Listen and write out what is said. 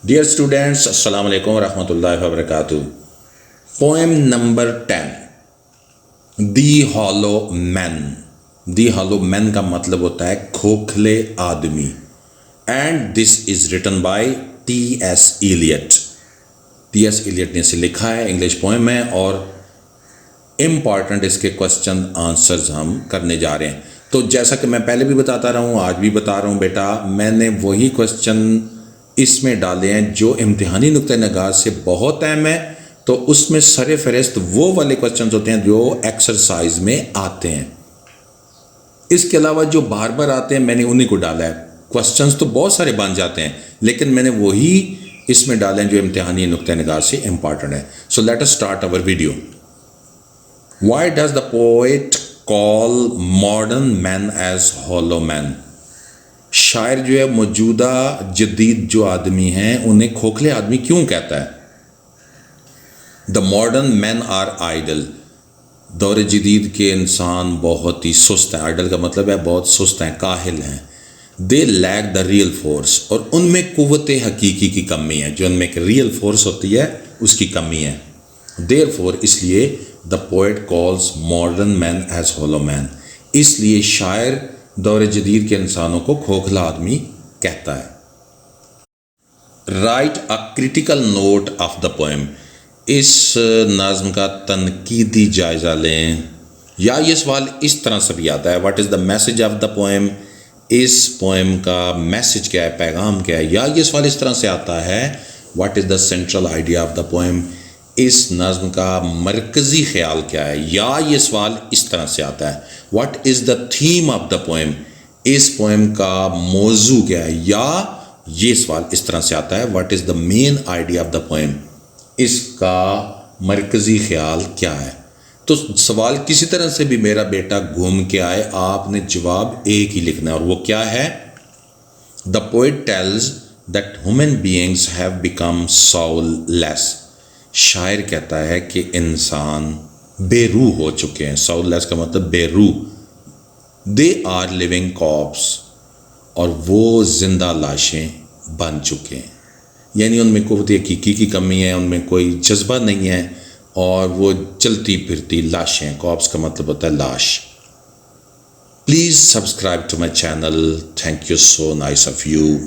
Dear students, Assalamu alaikum warahmatullahi wabarakatuh. Poem number 10. The Hollow Man. The Hollow Man का मतलब होता है खोखले आदमी. And this is written by T.S. Eliot. T.S. Eliot ने इसे लिखा है, इंग्लिश पोएम है और इम्पॉर्टेंट इसके क्वेश्चन आंसर्स हम करने जा रहे हैं. तो जैसा कि मैं पहले भी बताता रहा हूँ, आज भी बता रहा हूँ बेटा, मैंने वही क्वेश्चन इसमें डाले हैं जो इम्तिहानी नुक्ते नगार से बहुत अहम है. तो उसमें सरे फहरिस्त वो वाले क्वेश्चन होते हैं जो एक्सरसाइज में आते हैं. इसके अलावा जो बार बार आते हैं मैंने उन्हीं को डाला है. क्वेश्चंस तो बहुत सारे बन जाते हैं लेकिन मैंने वही इसमें डाले हैं जो इम्तिहानी नुक्ते नगार से इम्पॉर्टेंट है. So let us start our video. Why does the poet call modern men as hollow men? शायर जो है मौजूदा जदीद जो आदमी हैं उन्हें खोखले आदमी क्यों कहता है? The modern man are idle. दौर जदीद के इंसान बहुत ही सुस्त हैं. आइडल का मतलब है बहुत सुस्त हैं, काहिल हैं. They lack the real force. और उनमें कुव्वत हकीकी की कमी है. जो उनमें एक रियल फोर्स होती है उसकी कमी है. देयरफॉर इसलिए the poet calls modern man as hollow man. इसलिए शायर दौर जदीद के इंसानों को खोखला आदमी कहता है. Right a critical note of the poem. इस नाज़्म का तनकीदी जायज़ा लें. या ये सवाल इस तरह से भी आता है, what is the message of the poem. इस पोएम का मैसेज क्या है, पैगाम क्या है. या ये सवाल इस तरह से आता है, what is the central idea of the poem. इस नज़्म का मरकज़ी ख्याल क्या है. या ये सवाल इस तरह से आता है, what is the theme of the poem. इस पोएम का मौजू क्या है. या ये सवाल इस तरह से आता है, what is the main idea of the poem. इसका मरकज़ी ख्याल क्या है. तो सवाल किसी तरह से भी मेरा बेटा घूम के आए, आपने जवाब एक ही लिखना है और वो क्या है. The poet tells that human beings have become soulless. शायर कहता है कि इंसान बेरूह हो चुके हैं. सोललेस का मतलब बेरूह. They are living corpse. और वो जिंदा लाशें बन चुके हैं. यानी उनमें कुव्वत हकीकी की कमी है, उनमें कोई जज्बा नहीं है और वो चलती फिरती लाशें. कॉर्प्स का मतलब होता है लाश. Please subscribe to my channel. Thank you so nice of you.